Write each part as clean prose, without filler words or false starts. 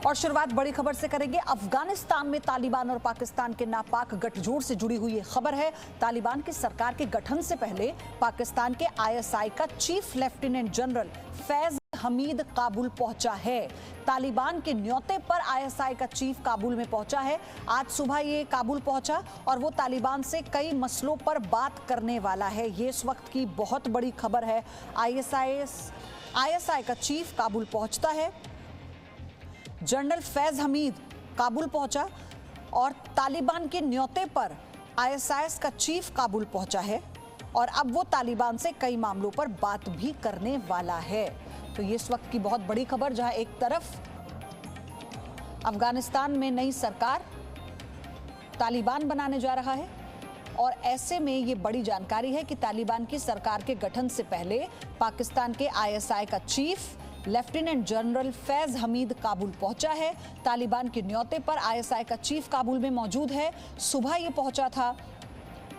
और शुरुआत बड़ी खबर से करेंगे। अफगानिस्तान में तालिबान और पाकिस्तान के नापाक गठजोड़ से जुड़ी हुई ये खबर है। तालिबान की सरकार के गठन से पहले पाकिस्तान के आईएसआई का chief lieutenant general Faiz Hamid Kabul पहुंचा है। तालिबान के न्योते पर आईएसआई का चीफ काबुल में पहुंचा है। आज सुबह ये काबुल पहुंचा और वो तालिबान से कई मसलों पर बात करने वाला है। ये इस वक्त की बहुत बड़ी खबर है। आईएसआई का चीफ काबुल पहुंचता है। जनरल फैज हमीद काबुल पहुंचा और तालिबान के न्योते पर आईएसआई का चीफ काबुल पहुंचा है और अब वो तालिबान से कई मामलों पर बात भी करने वाला है। तो ये इस वक्त की बहुत बड़ी खबर, जहां एक तरफ अफगानिस्तान में नई सरकार तालिबान बनाने जा रहा है और ऐसे में ये बड़ी जानकारी है कि तालिबान की सरकार के गठन से पहले पाकिस्तान के आईएसआई का chief lieutenant general Faiz Hamid Kabul पहुंचा है। तालिबान के न्योते पर आईएसआई का चीफ काबुल में मौजूद है। सुबह ये पहुंचा था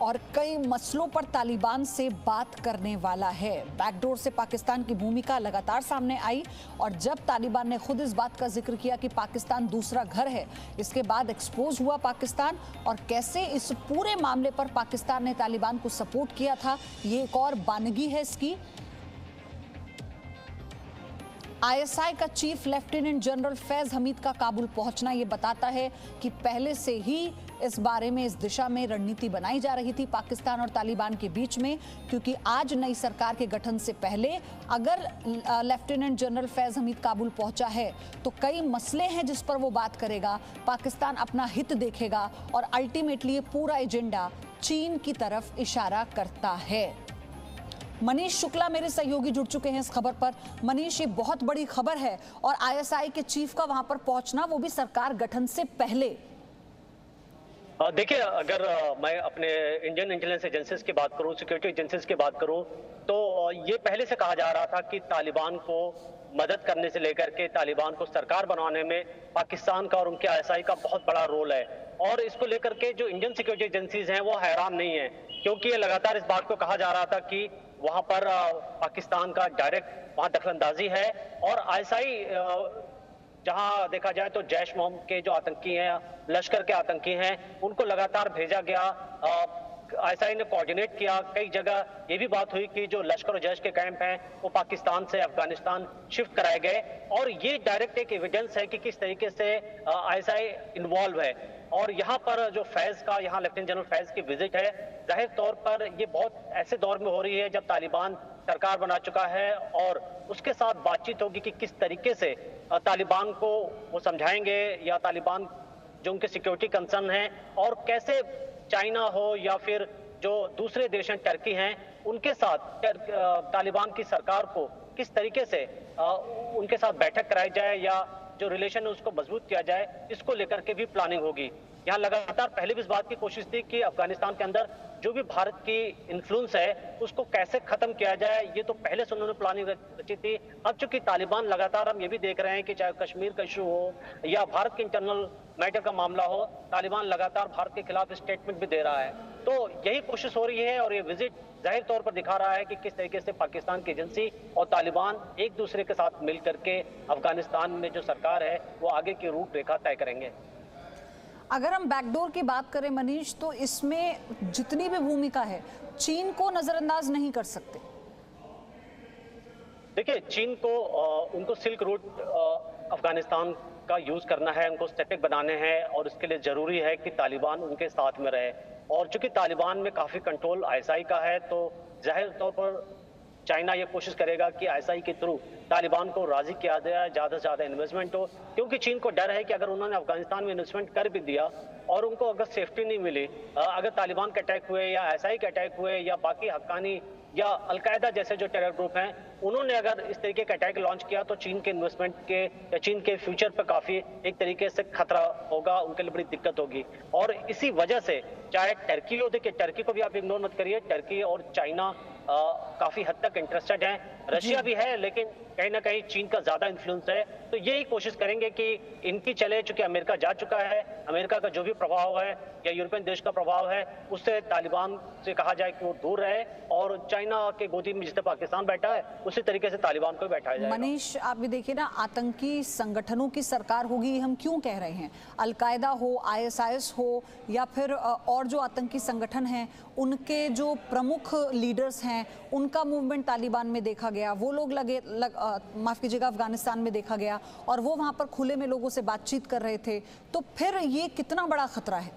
और कई मसलों पर तालिबान से बात करने वाला है। बैकडोर से पाकिस्तान की भूमिका लगातार सामने आई और जब तालिबान ने खुद इस बात का जिक्र किया कि पाकिस्तान दूसरा घर है, इसके बाद एक्सपोज हुआ पाकिस्तान और कैसे इस पूरे मामले पर पाकिस्तान ने तालिबान को सपोर्ट किया था। ये एक और बानगी है इसकी। आईएसआई का chief lieutenant general Faiz Hamid का काबुल पहुंचना ये बताता है कि पहले से ही इस बारे में, इस दिशा में रणनीति बनाई जा रही थी पाकिस्तान और तालिबान के बीच में, क्योंकि आज नई सरकार के गठन से पहले अगर लेफ्टिनेंट जनरल फैज हमीद काबुल पहुंचा है तो कई मसले हैं जिस पर वो बात करेगा। पाकिस्तान अपना हित देखेगा और अल्टीमेटली ये पूरा एजेंडा चीन की तरफ इशारा करता है। मनीष शुक्ला मेरे सहयोगी जुड़ चुके हैं इस खबर पर। मनीष, ये बहुत बड़ी खबर है और आईएसआई के चीफ का वहां पर पहुंचना, वो भी सरकार गठन से पहले। देखिए, अगर मैं अपने इंडियन इंटेलिजेंस एजेंसीज की बात करूं, सिक्योरिटी एजेंसीज की बात करूं, तो ये पहले से कहा जा रहा था कि तालिबान को मदद करने से लेकर के तालिबान को सरकार बनाने में पाकिस्तान का और उनके आईएसआई का बहुत बड़ा रोल है। और इसको लेकर के जो इंडियन सिक्योरिटी एजेंसीज हैं वो हैरान नहीं है, क्योंकि ये लगातार इस बात को कहा जा रहा था कि वहां पर पाकिस्तान का डायरेक्ट वहां दखलंदाजी है और आईएसआई जहां देखा जाए तो जैश मोहम्मद के जो आतंकी हैं, लश्कर के आतंकी हैं, उनको लगातार भेजा गया। आईएसआई ने कोऑर्डिनेट किया। कई जगह ये भी बात हुई कि जो लश्कर और जैश के कैंप हैं वो पाकिस्तान से अफगानिस्तान शिफ्ट कराए गए और ये डायरेक्ट एक एविडेंस है कि किस तरीके से आईएसआई इन्वॉल्व है। और यहाँ पर जो फैज का, यहाँ लेफ्टिनेंट जनरल फैज की विजिट है, जाहिर तौर पर ये बहुत ऐसे दौर में हो रही है जब तालिबान सरकार बना चुका है और उसके साथ बातचीत होगी कि किस तरीके से तालिबान को वो समझाएंगे या तालिबान जो उनके सिक्योरिटी कंसर्न है और कैसे चाइना हो या फिर जो दूसरे देश हैं, टर्की हैं, उनके साथ तालिबान की सरकार को किस तरीके से उनके साथ बैठक कराई जाए या जो रिलेशन है उसको मजबूत किया जाए, इसको लेकर के भी प्लानिंग होगी। यहाँ लगातार पहले भी इस बात की कोशिश थी कि अफगानिस्तान के अंदर जो भी भारत की इन्फ्लुएंस है उसको कैसे खत्म किया जाए, ये तो पहले से उन्होंने प्लानिंग रची थी। अब चूंकि तालिबान लगातार, हम ये भी देख रहे हैं कि चाहे कश्मीर का इशू हो या भारत के इंटरनल मैटर का मामला हो, तालिबान लगातार भारत के खिलाफ स्टेटमेंट भी दे रहा है। तो यही कोशिश हो रही है और ये विजिट जाहिर तौर पर दिखा रहा है कि किस तरीके से पाकिस्तान की एजेंसी और तालिबान एक दूसरे के साथ मिल करके अफगानिस्तान में जो सरकार है वो आगे की रूपरेखा तय करेंगे। अगर हम बैकडोर की बात करें मनीष, तो इसमें जितनी भी भूमिका है चीन को नजरअंदाज नहीं कर सकते। देखिए, चीन को उनको सिल्क रूट अफगानिस्तान का यूज करना है, उनको स्टेटिक बनाने हैं और इसके लिए जरूरी है कि तालिबान उनके साथ में रहे। और चूंकि तालिबान में काफी कंट्रोल आईएसआई का है तो जाहिर तौर पर चाइना ये कोशिश करेगा कि आईएसआई के थ्रू तालिबान को राजी किया जाए, ज्यादा से ज्यादा इन्वेस्टमेंट हो, क्योंकि चीन को डर है कि अगर उन्होंने अफगानिस्तान में इन्वेस्टमेंट कर भी दिया और उनको अगर सेफ्टी नहीं मिली, अगर तालिबान के अटैक हुए या आईएसआई के अटैक हुए या बाकी हक्कानी या अलकायदा जैसे जो टेरर ग्रुप हैं, उन्होंने अगर इस तरीके का अटैक लॉन्च किया तो चीन के इन्वेस्टमेंट के या चीन के फ्यूचर पर काफी एक तरीके से खतरा होगा, उनके लिए बड़ी दिक्कत होगी। और इसी वजह से चाहे टर्की हो, देखिए टर्की को भी आप इग्नोर मत करिए, टर्की और चाइना काफी हद तक इंटरेस्टेड हैं, रशिया भी है, लेकिन कहीं ना कहीं चीन का ज्यादा इन्फ्लुएंस है। तो यही कोशिश करेंगे कि इनकी चले, चूंकि अमेरिका जा चुका है, अमेरिका का जो भी प्रभाव है या यूरोपियन देश का प्रभाव है उससे तालिबान से कहा जाए कि वो दूर रहे, और चाइना के गोदी में जिस तरह पाकिस्तान बैठा है उसी तरीके से तालिबान को बैठाया जाएगा। मनीष, आप भी देखिए ना, आतंकी संगठनों की सरकार होगी, हम क्यों कह रहे हैं? अलकायदा हो, आईएसआईएस हो, या फिर और जो आतंकी संगठन हैं उनके जो प्रमुख लीडर्स हैं उनका मूवमेंट तालिबान में देखा गया, वो लोग माफ कीजिएगा अफगानिस्तान में देखा गया, और वो वहां पर खुले में लोगों से बातचीत कर रहे थे। तो फिर ये कितना बड़ा खतरा है?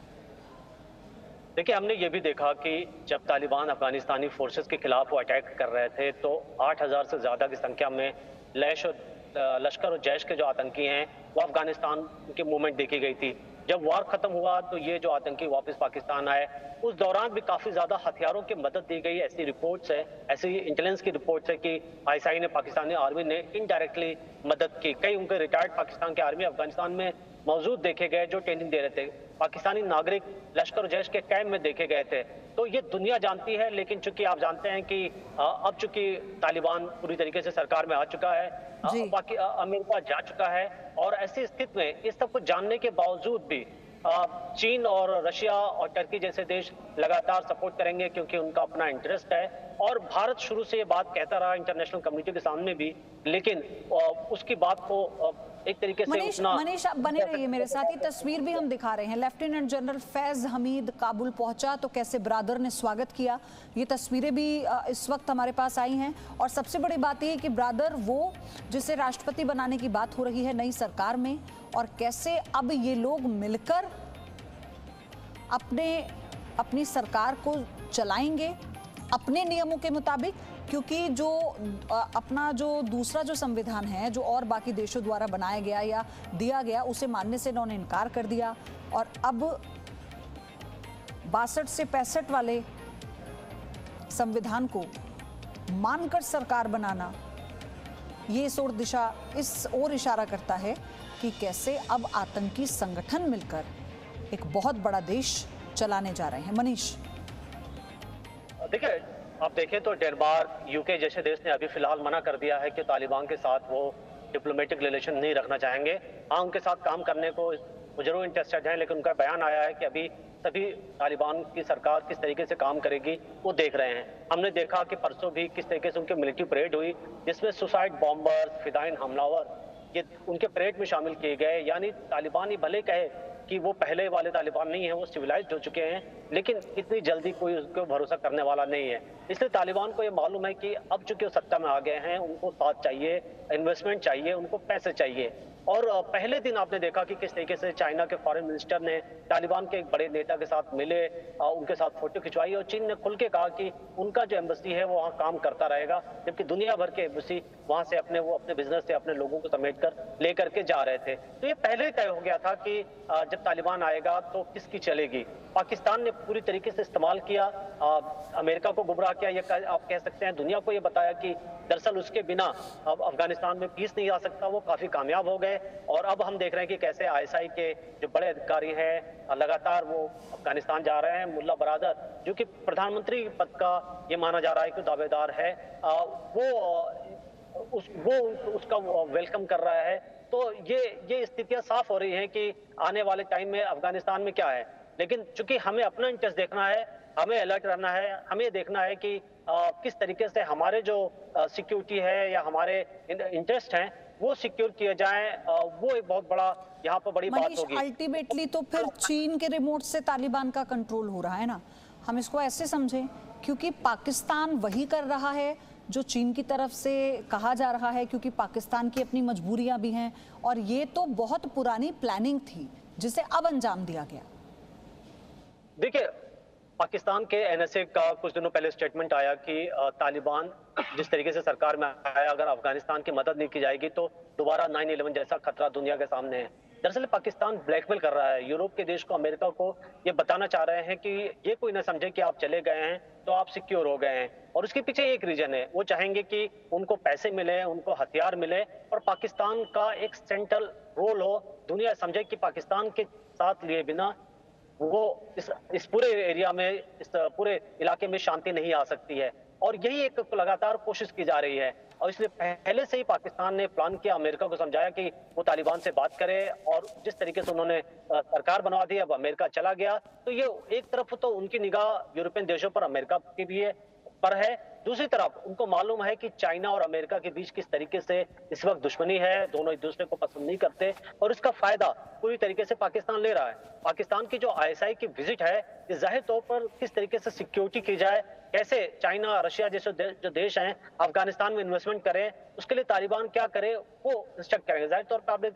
देखिए, हमने ये भी देखा कि जब तालिबान अफगानिस्तानी फोर्सेस के खिलाफ वो अटैक कर रहे थे तो 8,000 से ज्यादा की संख्या में लश्कर और जैश के जो आतंकी हैं वो अफगानिस्तान की मूवमेंट देखी गई थी। जब वार खत्म हुआ तो ये जो आतंकी वापस पाकिस्तान आए, उस दौरान भी काफी ज्यादा हथियारों की मदद दी गई। ऐसी रिपोर्ट्स है, ऐसी इंटेलिजेंस की रिपोर्ट्स है कि आईएसआई ने, पाकिस्तानी आर्मी ने इनडायरेक्टली मदद की। कई उनके रिटायर्ड पाकिस्तान के आर्मी अफगानिस्तान में मौजूद देखे गए जो ट्रेनिंग दे रहे थे। पाकिस्तानी नागरिक लश्कर और जैश के कैंप में देखे गए थे। तो ये दुनिया जानती है, लेकिन चूंकि आप जानते हैं कि अब चूंकि तालिबान पूरी तरीके से सरकार में आ चुका है, बाकी अमेरिका जा चुका है, और ऐसी स्थिति में इस सब कुछ जानने के बावजूद भी चीन और रशिया और टर्की जैसे देश लगातार सपोर्ट करेंगे क्योंकि उनका अपना इंटरेस्ट है। और भारत शुरू से ये बात कहता रहा इंटरनेशनल कम्युनिटी के सामने भी, लेकिन उसकी बात को एक तरीके से मनीष, आप बने रहिए मेरे साथ। ये तस्वीर भी हम दिखा रहे हैं, लेफ्टिनेंट जनरल फैज हमीद काबुल पहुंचा तो कैसे ब्रादर ने स्वागत किया, ये तस्वीरें भी इस वक्त हमारे पास आई हैं। और सबसे बड़ी बात ये कि ब्रादर वो जिसे राष्ट्रपति बनाने की बात हो रही है नई सरकार में, और कैसे अब ये लोग मिलकर अपनी सरकार को चलाएंगे अपने नियमों के मुताबिक, क्योंकि जो अपना जो दूसरा जो संविधान है जो और बाकी देशों द्वारा बनाया गया या दिया गया उसे मानने से इन्होंने इनकार कर दिया, और अब 62 से 65 वाले संविधान को मानकर सरकार बनाना, ये इस ओर इशारा करता है कि कैसे अब आतंकी संगठन मिलकर एक बहुत बड़ा देश चलाने जा रहे हैं। मनीष, देखिए, आप देखें तो डेनमार्क, यूके जैसे देश ने अभी फिलहाल मना कर दिया है कि तालिबान के साथ वो डिप्लोमेटिक रिलेशन नहीं रखना चाहेंगे। हाँ, उनके साथ काम करने को जरूर इंटरेस्टेड हैं, लेकिन उनका बयान आया है कि अभी सभी तालिबान की सरकार किस तरीके से काम करेगी वो देख रहे हैं। हमने देखा कि परसों भी किस तरीके से उनकी मिलिट्री परेड हुई जिसमें सुसाइड बॉम्बर्स, फिदाइन हमलावर ये उनके परेड में शामिल किए गए। यानी तालिबान ही भले कहे कि वो पहले वाले तालिबान नहीं है, वो सिविलाइज्ड हो चुके हैं, लेकिन इतनी जल्दी कोई उसको भरोसा करने वाला नहीं है। इसलिए तालिबान को ये मालूम है कि अब चूंकि वो सत्ता में आ गए हैं, उनको साथ चाहिए, इन्वेस्टमेंट चाहिए, उनको पैसे चाहिए। और पहले दिन आपने देखा कि किस तरीके से चाइना के फॉरेन मिनिस्टर ने तालिबान के एक बड़े नेता के साथ मिले, उनके साथ फोटो खिंचवाई, और चीन ने खुल के कहा कि उनका जो एम्बेसी है वो वहाँ काम करता रहेगा, जबकि दुनिया भर के एम्बेसी वहाँ से अपने बिजनेस से अपने लोगों को समेट कर लेकर के जा रहे थे। तो ये पहले तय हो गया था कि जब तालिबान आएगा तो किसकी चलेगी। पाकिस्तान ने पूरी तरीके से इस्तेमाल किया, अमेरिका को गुमराह किया, ये आप कह सकते हैं। दुनिया को ये बताया कि दरअसल उसके बिना अब अफगानिस्तान में पीस नहीं आ सकता। वो काफी कामयाब हो गए, और अब हम देख रहे हैं कि कैसे आईएसआई के जो बड़े अधिकारी हैं लगातार वो अफगानिस्तान जा रहे हैं। मुल्ला बरादर जो कि प्रधानमंत्री पद का ये माना जा रहा है कि दावेदार है, उसका वेलकम कर रहा है। तो ये स्थितियां साफ हो रही हैं कि आने वाले टाइम में अफगानिस्तान में क्या है। लेकिन चूंकि हमें अपना इंटरेस्ट देखना है, हमें अलर्ट रहना है, हमें देखना है कि किस तरीके से हमारे जो सिक्योरिटी है या हमारे इंटरेस्ट हैं वो सिक्योर किए जाएं, वो एक बहुत बड़ा यहाँ पर बड़ी बात होगी। अल्टीमेटली तो फिर चीन के रिमोट से तालिबान का कंट्रोल हो रहा है ना, हम इसको ऐसे समझें, क्योंकि पाकिस्तान वही कर रहा है जो चीन की तरफ से कहा जा रहा है, क्योंकि पाकिस्तान की अपनी मजबूरियां भी हैं, और ये तो बहुत पुरानी प्लानिंग थी जिसे अब अंजाम दिया गया। देखिए, पाकिस्तान के एनएसए का कुछ दिनों पहले स्टेटमेंट आया कि तालिबान जिस तरीके से सरकार में आया, अगर अफगानिस्तान की मदद नहीं की जाएगी तो दोबारा 9/11 जैसा खतरा दुनिया के सामने है। दरअसल पाकिस्तान ब्लैकमेल कर रहा है यूरोप के देश को, अमेरिका को ये बताना चाह रहे हैं कि ये कोई ना समझे कि आप चले गए हैं तो आप सिक्योर हो गए हैं, और उसके पीछे एक रीजन है। वो चाहेंगे कि उनको पैसे मिले, उनको हथियार मिले, और पाकिस्तान का एक सेंट्रल रोल हो, दुनिया समझे कि पाकिस्तान के साथ लिए बिना वो इस पूरे एरिया में, इस पूरे इलाके में शांति नहीं आ सकती है। और यही एक लगातार कोशिश की जा रही है। और इसलिए पहले से ही पाकिस्तान ने प्लान किया, अमेरिका को समझाया कि वो तालिबान से बात करे, और जिस तरीके से उन्होंने सरकार बनवा दी, अब अमेरिका चला गया, तो ये एक तरफ तो उनकी निगाह यूरोपियन देशों पर, अमेरिका की भी है पर है, दूसरी तरफ उनको मालूम है कि चाइना और अमेरिका के बीच किस तरीके से इस वक्त दुश्मनी है, दोनों एक दूसरे को पसंद नहीं करते, और इसका फायदा पूरी तरीके से पाकिस्तान ले रहा है। पाकिस्तान की जो आईएसआई की विजिट है, ये जाहिर तौर पर किस तरीके से सिक्योरिटी की जाए, कैसे चाइना, रशिया जैसे जो देश हैं अफगानिस्तान में इन्वेस्टमेंट करें, उसके लिए तालिबान क्या करे वो इंस्ट्रक्ट करेंगे। जाहिर तौर पर आपने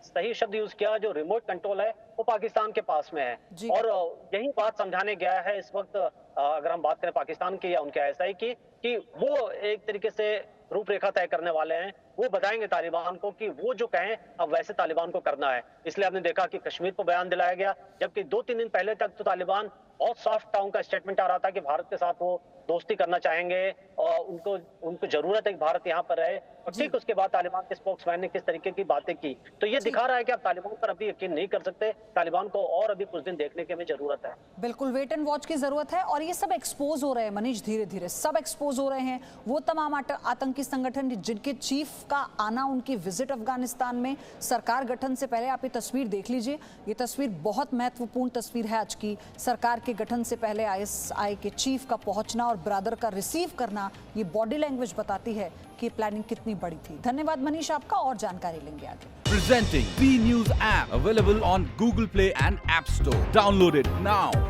सही शब्द यूज किया, जो रिमोट कंट्रोल है वो पाकिस्तान के पास में है, और यही बात समझाने गया है इस वक्त, अगर हम बात करें पाकिस्तान की या उनके आईएसआई की, कि वो एक तरीके से रूपरेखा तय करने वाले हैं, वो बताएंगे तालिबान को कि वो जो कहें अब वैसे तालिबान को करना है। इसलिए आपने देखा कि कश्मीर को बयान दिलाया गया, जबकि 2-3 दिन पहले तक तो तालिबान बहुत सॉफ्ट टाउन का स्टेटमेंट आ रहा था कि भारत के साथ वो दोस्ती करना चाहेंगे और उनको जरूरत है कि भारत यहाँ पर रहे, और ठीक उसके बाद तालिबान के स्पोक्समैन ने किस तरीके की बातें की, तो ये दिखा रहा है कि आप तालिबान पर अभी यकीन नहीं कर सकते, तालिबान को और अभी कुछ दिन देखने की हमें जरूरत है। बिल्कुल वेट एंड वॉच की जरूरत है, और ये सब एक्सपोज हो रहे हैं मनीष, धीरे धीरे सब एक्सपोज हो रहे हैं। वो तमाम आतंकी संगठन जिनके चीफ का आना, उनकी विजिट अफगानिस्तान में सरकार गठन से पहले, आप ये तस्वीर देख लीजिए, ये तस्वीर बहुत महत्वपूर्ण तस्वीर है आज की। सरकार के गठन से पहले आईएसआई के चीफ का पहुंचना और ब्रदर का रिसीव करना, ये बॉडी लैंग्वेज बताती है कि प्लानिंग कितनी बड़ी थी। धन्यवाद मनीष आपका, और जानकारी लेंगे आगे। Presenting B News app, available on Google Play and App Store. Download it now.